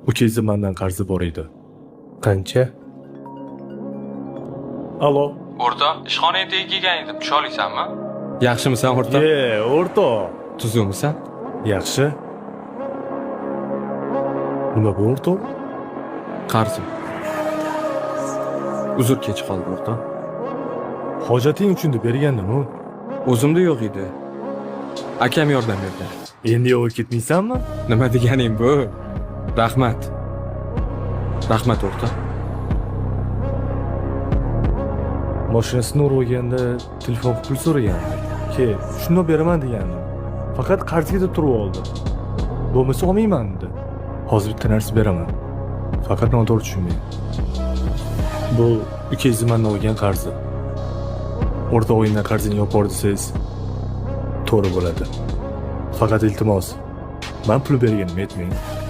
Ukangizni mendan qarzi bor edi. Qancha? Alo. O'rta, ishxonaga kelgan edim. Tusha olasanmi? Yaxshimisan o'rtoq? O'rtoq. Tuzukmisan? Yaxshi. Nima bu o'rtoq? Qarzim. Uzr kech qoldi o'rtoq. Hojating uchun deb bergandim-ku. O'zimda yo'q edi. Akam yordam berdi. Endi yo'q ketmaysanmi? Nima deganing bu? Rahmat. Rahmat o'rtoq. Mashinasini urib olganda telefon pul so'ragan. Ke, shuni beraman degandim. Faqat qarzga deb turib oldi. Bo'lmasa olmayman dedi. Hozir bitta narsa beraman. Faqat noto'g'ri tushunmang. Bu ukangizni mendan olgan qarzi. O'rtoq o'yindan qarzini yopib desangiz to'g'ri bo'ladi. Faqat iltimos, men pul berganim yetmaydi.